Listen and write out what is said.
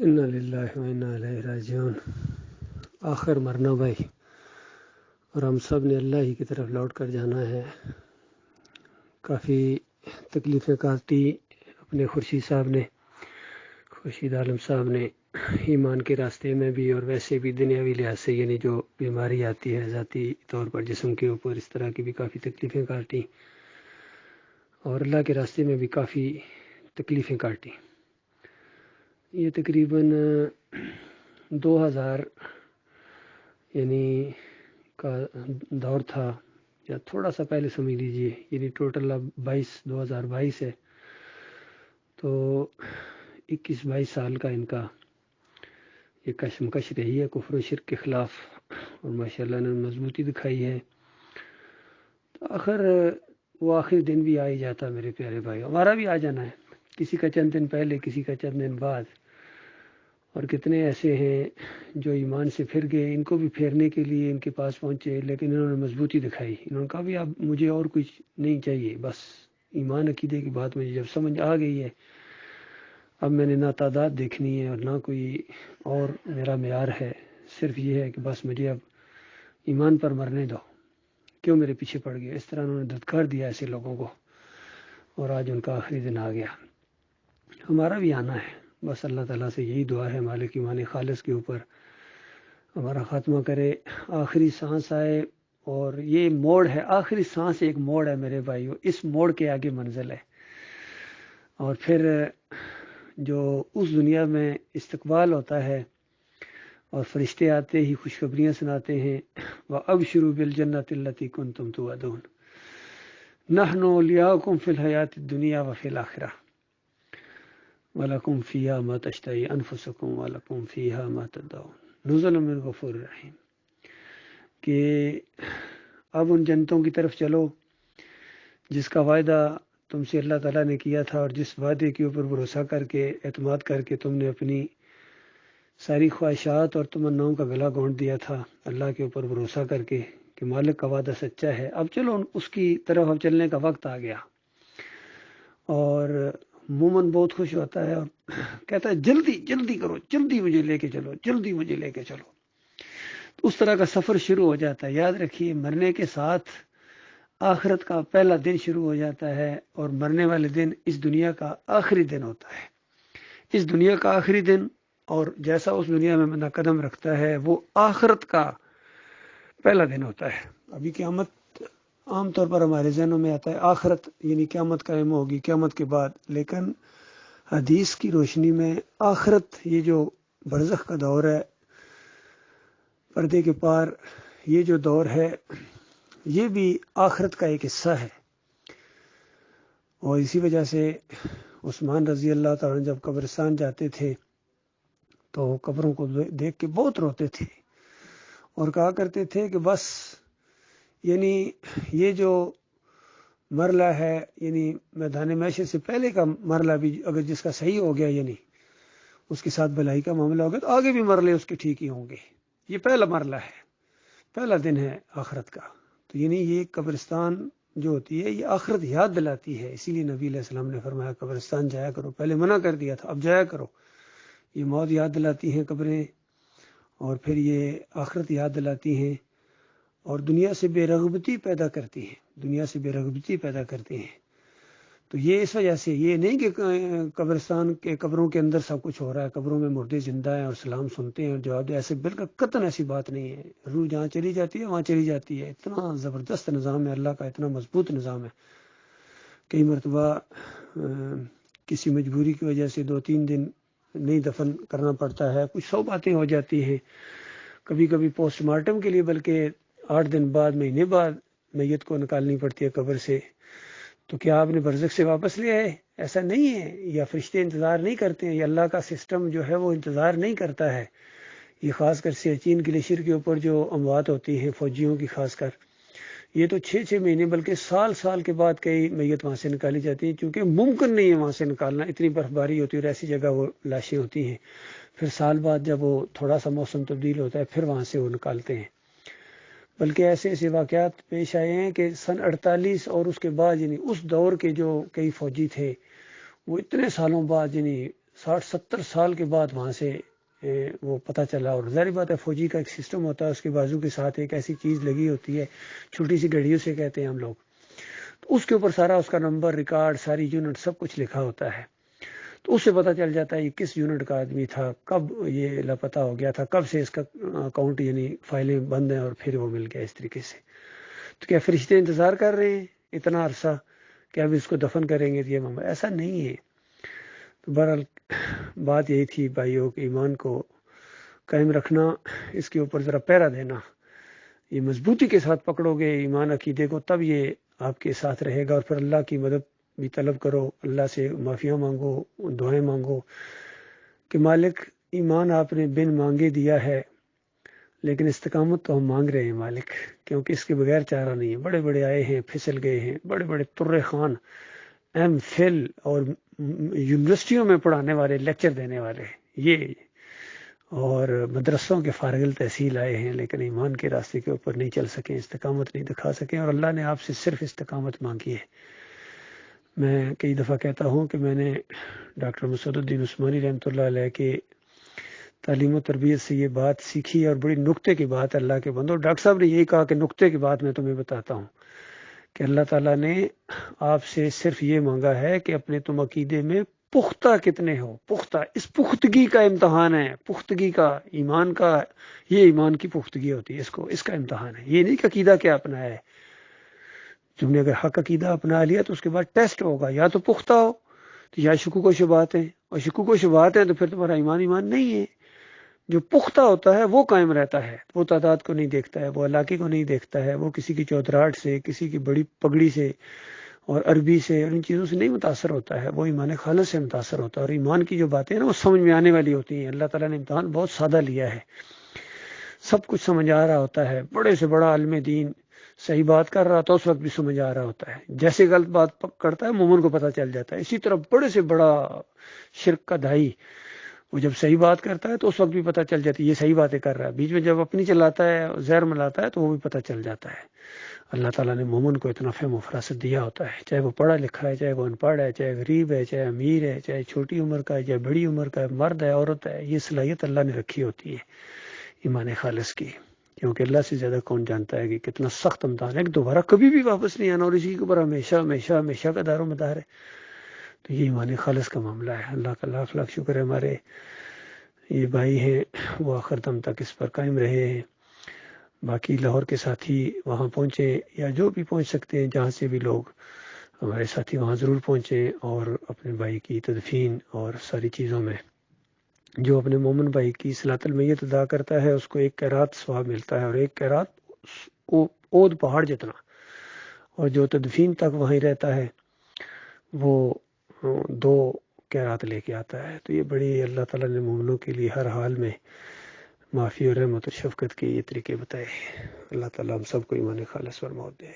انا للہ و انا الیہ راجعون۔ آخر مرنا بھائی، اور ہم سب نے اللہ ہی کی طرف لوٹ کر جانا ہے۔ کافی تکلیفیں کاٹی اپنے خورشید عالم صاحب نے، ایمان کے راستے میں بھی اور ویسے بھی دنیاوی لحاظ سے، یعنی جو بیماری آتی ہے ذاتی طور پر جسم کے اوپر، اس طرح کی بھی کافی تکلیفیں کاٹی، اور اللہ کے راستے میں بھی کافی تکلیفیں کاٹی۔ یہ تقریباً 2000 یعنی کا دور تھا، یا تھوڑا سا پہلے سمجھ لیجئے، یعنی ٹوٹل اب 2022 ہے، تو 21-22 سال کا ان کا یہ کشمکش رہی ہے کفر و شرک کے خلاف، اور ماشاءاللہ نے مضبوطی دکھائی ہے۔ تو آخر وہ آخری دن بھی آ ہی جاتا میرے پیارے بھائی، ہمارا بھی آ جانا ہے، کسی کا چند دن پہلے، کسی کا چند دن بعد۔ اور کتنے ایسے ہیں جو ایمان سے پھر گئے، ان کو بھی پھیرنے کے لیے ان کے پاس پہنچے، لیکن انہوں نے مضبوطی دکھائی، انہوں نے کہا بھی اب مجھے اور کچھ نہیں چاہیے، بس ایمان عقیدے کی بات مجھے جب سمجھ آ گئی ہے، اب میں نے نہ تعداد دیکھنی ہے اور نہ کوئی اور میرا معیار ہے، صرف یہ ہے کہ بس مجھے اب ایمان پر مرنے دو، کیوں میرے پیچھے پڑ گئے۔ اس طرح انہوں نے دھتکار دیا ایسے لوگوں کو، اور آج ان کا آخری دن آ گیا۔ ہمارا بھی آنا ہے، بس اللہ تعالیٰ سے یہی دعا ہے مالک ایمان خالص کے اوپر ہمارا خاتمہ کرے، آخری سانس آئے۔ اور یہ موڑ ہے، آخری سانس ایک موڑ ہے میرے بھائیو، اس موڑ کے آگے منزل ہے، اور پھر جو اس دنیا میں استقبال ہوتا ہے اور فرشتے آتے ہی خوشخبریاں سناتے ہیں، وَأَبْشِرُوا بِالْجَنَّةِ الَّتِي كُنْتُمْ تُوعَدُونَ نَحْنُ أَوْلِيَاؤُكُمْ فِي الْحَيَاةِ الدُّنْيَا وَفِي الْآخِرَةِ وَلَكُمْ فِيهَا مَا تَشْتَهِي أَنفُسُكُمْ وَلَكُمْ فِيهَا مَا تَدَّعُونَ نُزُلٌ مِّن غَفُورٍ رَحِيمٍ۔ کہ اب ان جنتوں کی طرف چلو جس کا وعدہ تم سے اللہ تعالیٰ نے کیا تھا، اور جس وعدے کے اوپر بھروسہ کر کے، اعتماد کر کے تم نے اپنی ساری خواہشات اور تمناؤں کا گلا گھونٹ دیا تھا اللہ کے اوپر بھروسہ کر کے کہ مالک کا وعدہ سچا ہے، اب چلو اس کی طرف اب چلنے کا وقت آ گیا۔ اور مومن بہت خوش ہوتا ہے اور کہتا ہے جلدی جلدی کرو، جلدی مجھے لے کے چلو، جلدی مجھے لے کے چلو۔ اس طرح کا سفر شروع ہو جاتا ہے۔ یاد رکھیے، مرنے کے ساتھ آخرت کا پہلا دن شروع ہو جاتا ہے، اور مرنے والے دن اس دنیا کا آخری دن ہوتا ہے۔ اس دنیا کا آخری دن، اور جیسا اس دنیا میں بندہ قدم رکھتا ہے، وہ آخرت کا پہلا دن ہوتا ہے۔ ابھی قیامت عام طور پر ہمارے ذہنوں میں آتا ہے آخرت یعنی قیامت قائم ہوگی، قیامت کے بعد، لیکن حدیث کی روشنی میں آخرت، یہ جو برزخ کا دور ہے، پردے کے پار یہ جو دور ہے، یہ بھی آخرت کا ایک حصہ ہے۔ اور اسی وجہ سے عثمان رضی اللہ تعالیٰ عنہ جب قبرستان جاتے تھے تو قبروں کو دیکھ کے بہت روتے تھے، اور کہا کرتے تھے کہ بس یعنی یہ جو مرلہ ہے، یعنی میدان محشر سے پہلے کا مرلہ بھی اگر جس کا صحیح ہو گیا، یعنی اس کے ساتھ بھلائی کا معاملہ ہو گیا، تو آگے بھی مرلے اس کے ٹھیک ہی ہوں گے۔ یہ پہلا مرلہ ہے، پہلا دن ہے آخرت کا۔ تو یعنی یہ قبرستان جو ہوتی ہے، یہ آخرت یاد دلاتی ہے، اسی لیے نبی علیہ السلام نے فرمایا قبرستان جایا کرو، پہلے منع کر دیا تھا، اب جایا کرو۔ یہ موت یاد دلاتی ہیں قبریں، اور پھر یہ آخرت یاد دلاتی ہیں، اور دنیا سے بے رغبتی پیدا کرتی ہیں، دنیا سے بے رغبتی پیدا کرتی ہیں۔ تو یہ اس وجہ سے یہ نہیں کہ قبرستان کے قبروں کے اندر سب کچھ ہو رہا ہے، قبروں میں مردے زندہ ہیں اور سلام سنتے ہیں اور جواب دے، ایسے بالکل قطعاً ایسی بات نہیں ہے۔ روح جہاں چلی جاتی ہے وہاں چلی جاتی ہے۔ اتنا زبردست نظام ہے اللہ کا، اتنا مضبوط نظام ہے۔ کئی مرتبہ کسی مجبوری کی وجہ سے 2-3 دن نہیں دفن کرنا پڑتا ہے، کچھ 100 باتیں ہو جاتی ہیں، کبھی کبھی پوسٹ مارٹم کے لیے بلکہ 8 دن بعد، مہینے بعد میت کو نکالنی پڑتی ہے قبر سے۔ تو کیا آپ نے برزخ سے واپس لیا ہے؟ ایسا نہیں ہے، یا فرشتے انتظار نہیں کرتے ہیں، یا اللہ کا سسٹم جو ہے وہ انتظار نہیں کرتا ہے۔ یہ خاص کر سیاچین گلیشیر کے اوپر جو اموات ہوتی ہیں فوجیوں کی، خاص کر یہ تو 6-6 مہینے بلکہ سال کے بعد کئی میت وہاں سے نکالی جاتی ہیں، کیونکہ ممکن نہیں ہے وہاں سے نکالنا، اتنی برف باری ہوتی ہے اور ایسی جگہ وہ لاشیں ہوتی ہیں۔ پھر سال بعد جب وہ تھوڑا سا موسم تبدیل ہوتا ہے پھر وہاں سے وہ نکالتے ہیں۔ بلکہ ایسے ایسے واقعات پیش آئے ہیں کہ سن 48 اور اس کے بعد، یعنی اس دور کے جو کئی فوجی تھے، وہ اتنے سالوں بعد، یعنی 60-70 سال کے بعد وہاں سے وہ پتہ چلا. اور ظاہر بات ہے فوجی کا ایک سسٹم ہوتا ہے, اس کے بازو کے ساتھ ایک ایسی چیز لگی ہوتی ہے, چھوٹی سی گھڑیوں سے کہتے ہیں ہم لوگ, تو اس کے اوپر سارا اس کا نمبر, ریکارڈ, ساری یونٹ سب کچھ لکھا ہوتا ہے. تو اس سے پتہ چل جاتا ہے یہ کس یونٹ کا آدمی تھا, کب یہ لاپتہ ہو گیا تھا, کب سے اس کا اکاؤنٹ یعنی فائلیں بند ہیں اور پھر وہ مل گیا اس طریقے سے. تو کیا فرشتے انتظار کر رہے ہیں اتنا عرصہ کہ اب اس کو دفن کریں گے؟ یہ معاملہ ایسا نہیں ہے. تو بہرحال بات یہی تھی بھائیوں کہ ایمان کو قائم رکھنا, اس کے اوپر ذرا پہرا دینا, یہ مضبوطی کے ساتھ پکڑو گے ایمان عقیدے کو, تب یہ آپ کے ساتھ رہے گا. اور پھر اللہ کی مدد بھی طلب کرو, اللہ سے معافیاں مانگو, دعائیں مانگو کہ مالک ایمان آپ نے بن مانگے دیا ہے, لیکن استقامت تو ہم مانگ رہے ہیں مالک, کیونکہ اس کے بغیر چارہ نہیں ہے. بڑے بڑے آئے ہیں, پھسل گئے ہیں, بڑے بڑے ترے خان, ایم فل اور یونیورسٹیوں میں پڑھانے والے, لیکچر دینے والے یہ, اور مدرسوں کے فارغ التحصیل آئے ہیں, لیکن ایمان کے راستے کے اوپر نہیں چل سکیں, استقامت نہیں دکھا سکیں. اور اللہ نے آپ سے صرف استقامت مانگی ہے. میں کئی دفعہ کہتا ہوں کہ میں نے ڈاکٹر مسعود الدین عثمانی رحمۃ اللہ علیہ کے تعلیم و تربیت سے یہ بات سیکھی, اور بڑی نقطے کی بات اللہ کے بندو. ڈاکٹر صاحب نے یہی کہا کہ نقطے کی بات میں تمہیں بتاتا ہوں کہ اللہ تعالیٰ نے آپ سے صرف یہ مانگا ہے کہ اپنے تم عقیدے میں پختہ کتنے ہو. پختہ, اس پختگی کا امتحان ہے, پختگی کا, ایمان کا, یہ ایمان کی پختگی ہوتی ہے, اس کا امتحان ہے. یہ نہیں کہ عقیدہ کیا اپنا ہے, تم نے اگر حق عقیدہ اپنا لیا تو اس کے بعد ٹیسٹ ہوگا, یا تو پختہ ہو تو یا شکوک و شبہات ہیں, اور شکوک و شبہات ہیں تو پھر تمہارا ایمان نہیں ہے. جو پختہ ہوتا ہے وہ قائم رہتا ہے, وہ تعداد کو نہیں دیکھتا ہے, وہ علاقے کو نہیں دیکھتا ہے, وہ کسی کی چودراہٹ سے, کسی کی بڑی پگڑی سے اور عربی سے اور ان چیزوں سے نہیں متاثر ہوتا ہے, وہ ایمان خالص سے متاثر ہوتا ہے. اور ایمان کی جو باتیں ہیں نا وہ سمجھ میں آنے والی ہوتی ہیں. اللہ تعالیٰ نے امتحان بہت سادہ لیا ہے, سب کچھ سمجھ آ رہا ہوتا ہے. بڑے سے بڑا عالم دین صحیح بات کر رہا تو اس وقت بھی سمجھ آ رہا ہوتا ہے, جیسے غلط بات کرتا ہے مومن کو پتہ چل جاتا ہے. اسی طرح بڑے سے بڑا شرک کا دائی وہ جب صحیح بات کرتا ہے تو اس وقت بھی پتہ چل جاتی ہے یہ صحیح باتیں کر رہا ہے. بیچ میں جب اپنی چلاتا ہے, زہر ملاتا ہے, تو وہ بھی پتہ چل جاتا ہے. اللہ تعالیٰ نے مومن کو اتنا فہم و فراست دیا ہوتا ہے, چاہے وہ پڑھا لکھا ہے, چاہے وہ ان پڑھ ہے, چاہے غریب ہے, چاہے امیر ہے, چاہے چھوٹی عمر کا ہے, چاہے بڑی عمر کا ہے, مرد ہے, عورت ہے. یہ صلاحیت اللہ نے رکھی ہوتی ہے ایمان خالص کی, کیونکہ اللہ سے زیادہ کون جانتا ہے کہ کتنا سخت امتحان ہے کہ دوبارہ کبھی بھی واپس نہیں آنا, اور اسی کے اوپر ہمیشہ ہمیشہ ہمیشہ کا دار و مدار ہے. تو یہ ایمان خالص کا معاملہ ہے. اللہ کا لاکھ لاکھ شکر ہے, ہمارے یہ بھائی ہیں وہ آخر دم تک اس پر قائم رہے ہیں. باقی لاہور کے ساتھی وہاں پہنچے, یا جو بھی پہنچ سکتے ہیں, جہاں سے بھی لوگ ہمارے ساتھی وہاں ضرور پہنچیں, اور اپنے بھائی کی تدفین اور ساری چیزوں میں جو اپنے مومن بھائی کی صلاۃ المیت ادا کرتا ہے اس کو 1 قیرات ثواب ملتا ہے, اور 1 قیرات اود پہاڑ جتنا, اور جو تدفین تک وہیں رہتا ہے وہ 2 قیرات لے کے آتا ہے. تو یہ بڑی اللہ تعالیٰ نے مومنوں کے لیے ہر حال میں معافی اور رحمت و شفقت کے یہ طریقے بتائے. اللہ تعالیٰ ہم سب کو ایمان خالص پر موت دے.